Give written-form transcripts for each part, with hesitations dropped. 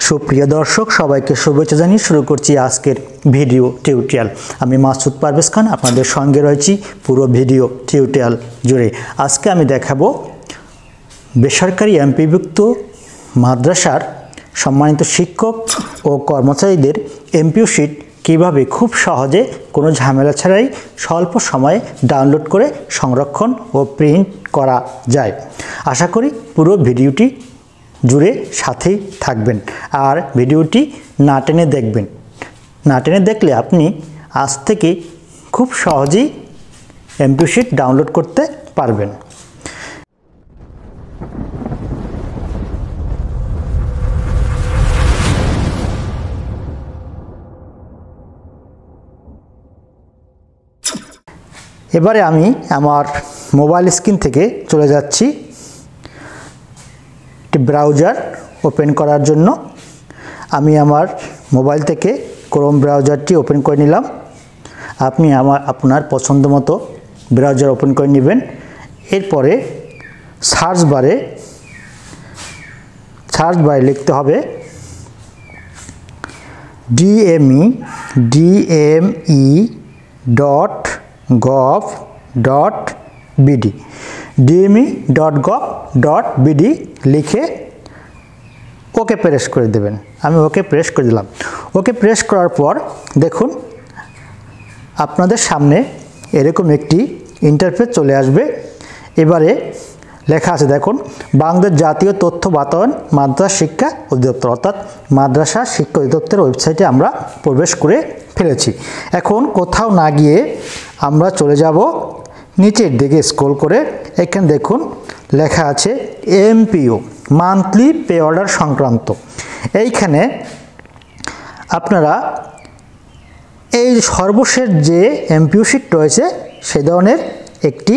সুপ্রিয় দর্শক সবাইকে শুভেচ্ছা জানিয়ে শুরু করছি আজকের ভিডিও টিউটোরিয়াল। আমি মাসুদ পারভেজ খান আপনাদের সঙ্গে রয়েছি পুরো ভিডিও টিউটোরিয়াল জুড়ে। আজকে আমি দেখাবো বেসরকারি এমপিভুক্ত মাদ্রাসার সম্মানিত শিক্ষক ও কর্মচারীদের এমপিও শিট কীভাবে খুব সহজে কোনো ঝামেলা ছাড়াই স্বল্প সময়ে ডাউনলোড করে সংরক্ষণ ও প্রিন্ট করা যায়। আশা করি পুরো ভিডিওটি জুড়ে সাথেই থাকবেন আর ভিডিওটি না টেনে দেখবেন। না টেনে দেখলে আপনি আজ থেকে খুব সহজেই এমপিও শিট ডাউনলোড করতে পারবেন। এবারে আমি আমার মোবাইল স্ক্রিন থেকে চলে যাচ্ছি একটি ব্রাউজার ওপেন করার জন্য। আমি আমার মোবাইল থেকে ক্রোম ব্রাউজারটি ওপেন করে নিলাম। আপনি আপনার পছন্দ মতো ব্রাউজার ওপেন করে নেবেন। এরপরে সার্চ বারে লিখতে হবে dme.gov.bd dme.gov.bd লিখে ওকে প্রেস করে দেবেন। আমি ওকে প্রেস করে দিলাম। ওকে প্রেস করার পর দেখুন আপনাদের সামনে এরকম একটি ইন্টারফেস চলে আসবে। এবারে লেখা আছে দেখুন, বাংলাদেশ জাতীয় তথ্য বাতায়ন মাদ্রাসা শিক্ষা অধিদপ্তর, অর্থাৎ মাদ্রাসা শিক্ষা অধিদপ্তরের ওয়েবসাইটে আমরা প্রবেশ করে ফেলেছি। এখন কোথাও না গিয়ে আমরা চলে যাব নিচের দিকে স্ক্রল করে। এখানে দেখুন লেখা আছে এমপিও মান্থলি পে অর্ডার সংক্রান্ত। এইখানে আপনারা এই সর্বশেষ যে এমপিও শিট রয়েছে সে ধরনের একটি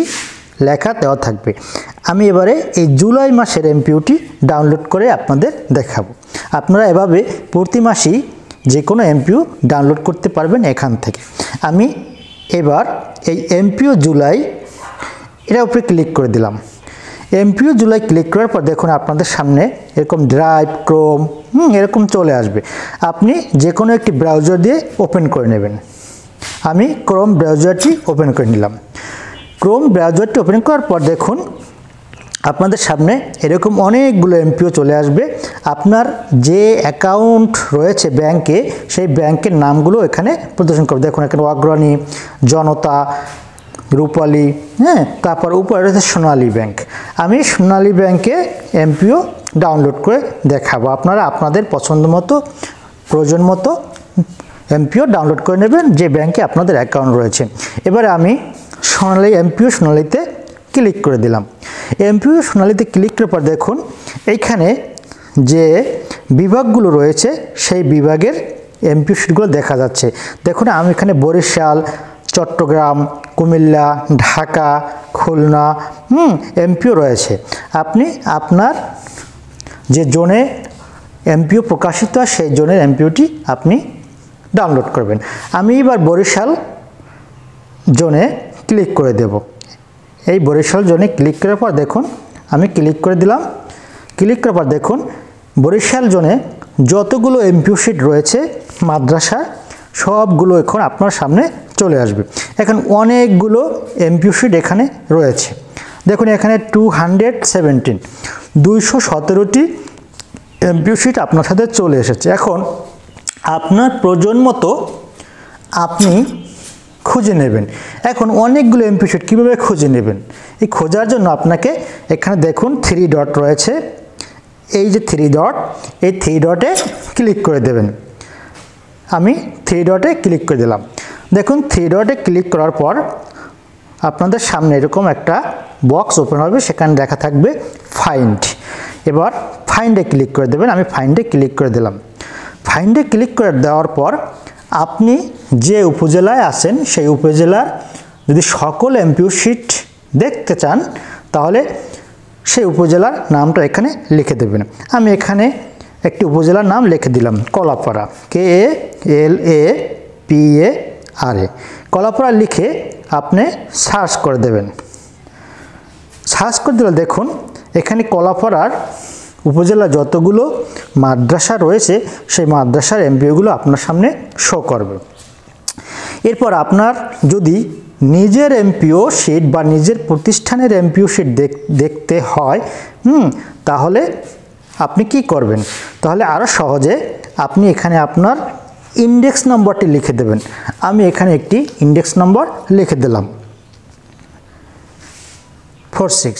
লেখা দেওয়া থাকবে। আমি এবারে এই জুলাই মাসের এমপিওটি ডাউনলোড করে আপনাদের দেখাবো। আপনারা এভাবে প্রতি মাসেই যে কোনো এমপিও ডাউনলোড করতে পারবেন এখান থেকে। আমি এবার এই এমপিও জুলাই এটার উপরে ক্লিক করে দিলাম। এমপিও জুলাই ক্লিক করার পর দেখুন আপনাদের সামনে এরকম ড্রাইভ, ক্রোম এরকম চলে আসবে। আপনি যে কোনো একটি ব্রাউজার দিয়ে ওপেন করে নেবেন। আমি ক্রোম ব্রাউজারটি ওপেন করে নিলাম। ক্রোম ব্রাউজারটি ওপেন করার পর দেখুন আপনাদের সামনে এরকম অনেকগুলো এমপিও চলে আসবে। আপনার যে অ্যাকাউন্ট রয়েছে ব্যাংকে সেই ব্যাংকের নামগুলো এখানে প্রদর্শন করবে। দেখুন এখানে অগ্রণী, জনতা, রূপালী, তারপর উপরে রয়েছে সোনালী ব্যাংক। আমি সোনালী ব্যাংকে এমপিও ডাউনলোড করে দেখাবো। আপনারা আপনাদের পছন্দ মতো প্রয়োজন মতো এমপিও ডাউনলোড করে নেবেন যে ব্যাংকে আপনাদের অ্যাকাউন্ট রয়েছে। এবারে আমি এমপিও সোনালীতে ক্লিক করে দিলাম। এমপিও সোনালীতে ক্লিক করার পর দেখুন এইখানে যে বিভাগগুলো রয়েছে সেই বিভাগের এমপিও শিটগুলো দেখা যাচ্ছে। দেখুন আমি এখানে বরিশাল, চট্টগ্রাম, কুমিল্লা, ঢাকা, খুলনা এমপিও রয়েছে। আপনি আপনার যে জোনে এমপিও প্রকাশিত হয় সেই জোনের এমপিওটি আপনি ডাউনলোড করবেন। আমি এবার বরিশাল জোনে ক্লিক করে দেব। এই বরিশাল জোনে ক্লিক করার পর দেখুন আমি ক্লিক করে দিলাম। ক্লিক করার পর দেখুন বরিশাল জোনে যতগুলো এমপিও শিট রয়েছে মাদ্রাসা সবগুলো এখন আপনার সামনে চলে আসবে। এখন অনেকগুলো এমপিও শিট এখানে রয়েছে। দেখুন এখানে 217টি এমপিও শিট আপনার সাথে চলে এসেছে। এখন আপনার প্রয়োজন মতো আপনি খুঁজে নেবেন। এখন অনেকগুলো এমপিও শিট কীভাবে খুঁজে নেবেন? এই খোঁজার জন্য আপনাকে এখানে দেখুন 3 ডট রয়েছে। এই যে 3 ডট, এই 3 ডটে ক্লিক করে দেবেন। আমি 3 ডটে ক্লিক করে দিলাম। দেখুন 3 ডটে ক্লিক করার পর আপনাদের সামনে এরকম একটা বক্স ওপেন হবে, সেখানে দেখা থাকবে ফাইন্ড। এবার ফাইন্ডে ক্লিক করে দেবেন। আমি ফাইন্ডে ক্লিক করে দিলাম। ফাইন্ডে ক্লিক করে দেওয়ার পর আপনি যে উপজেলায় আছেন সেই উপজেলার যদি সকল এমপিও শিট দেখতে চান তাহলে সেই উপজেলার নামটা এখানে লিখে দেবেন। আমি এখানে একটি উপজেলার নাম লিখে দিলাম কলাপাড়া, KALAPARA। কলাপাড়া লিখে আপনি সার্চ করে দেবেন। সার্চ করে দিলে দেখুন এখানে কলাপাড়ার উপজেলা যতগুলো মাদ্রাসা রয়েছে সেই মাদ্রাসার এমপিওগুলো আপনার সামনে শো করবে। এরপর আপনার যদি নিজের এমপিও শিট বা নিজের প্রতিষ্ঠানের এমপিও শিট দেখতে হয় তাহলে আপনি কি করবেন? তাহলে আরও সহজে আপনি এখানে আপনার ইন্ডেক্স নম্বরটি লিখে দেবেন। আমি এখানে একটি ইন্ডেক্স নম্বর লিখে দিলাম 46।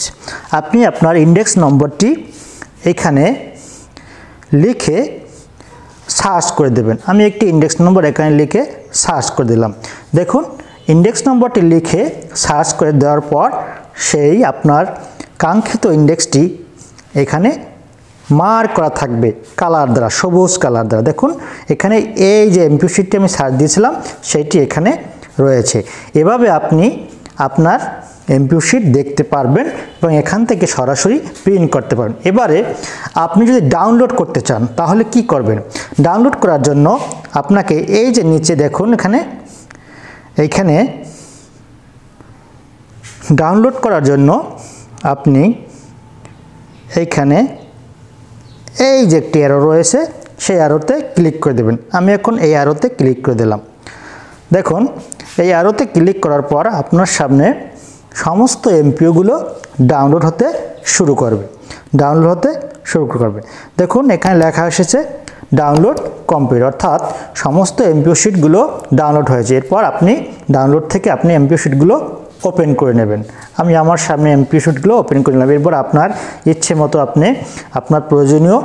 আপনি আপনার ইন্ডেক্স নম্বরটি এখানে লিখে সার্চ করে দেবেন। আমি একটি ইন্ডেক্স নম্বর এখানে লিখে সার্চ করে দিলাম। দেখুন ইন্ডেক্স নম্বরটি লিখে সার্চ করে দেওয়ার পর সেই আপনার কাঙ্ক্ষিত ইন্ডেক্সটি এখানে মার্ক করা থাকবে কালার দ্বারা, সবুজ কালার দ্বারা। দেখুন এখানে এই যে এমপিও শিটটি আমি সার্চ দিয়েছিলাম সেইটি এখানে রয়েছে। এভাবে আপনি আপনার এমপিও শিট দেখতে পারবেন এবং এখান থেকে সরাসরি প্রিন্ট করতে পারবেন। এবারে আপনি যদি ডাউনলোড করতে চান তাহলে কি করবেন? ডাউনলোড করার জন্য আপনাকে এই যে নিচে দেখুন এইখানে ডাউনলোড করার জন্য আপনি এইখানে এই যে একটি অ্যারো রয়েছে সেই অ্যারোতে ক্লিক করে দেবেন। আমি এখন এই অ্যারোতে ক্লিক করে দিলাম। দেখুন এই অ্যারোতে ক্লিক করার পর আপনার সামনে সমস্ত এমপিওগুলো ডাউনলোড হতে শুরু করবে। দেখুন এখানে লেখা এসেছে ডাউনলোড কমপ্লিট, অর্থাৎ সমস্ত এমপিও শিটগুলো ডাউনলোড হয়েছে। এরপর আপনি ডাউনলোড থেকে আপনি এমপিও শিটগুলো ওপেন করে নেবেন। আমি আমার সামনে এমপিও শিটগুলো ওপেন করে নিলাম। এরপর আপনার ইচ্ছে মতো আপনি আপনার প্রয়োজনীয়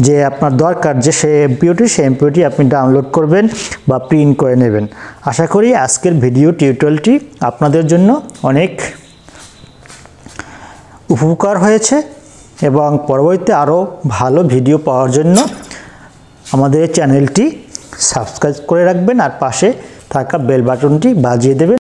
যে আপনার দরকার যে সেই এমপিওটি আপনি ডাউনলোড করবেন বা প্রিন্ট করে নেবেন। আশা করি আজকের ভিডিও টিউটোরিয়ালটি আপনাদের জন্য অনেক উপকার হয়েছে এবং পরবর্তীতে আরও ভালো ভিডিও পাওয়ার জন্য আমাদের চ্যানেলটি সাবস্ক্রাইব করে রাখবেন আর পাশে থাকা বেল বাটনটি বাজিয়ে দেবেন।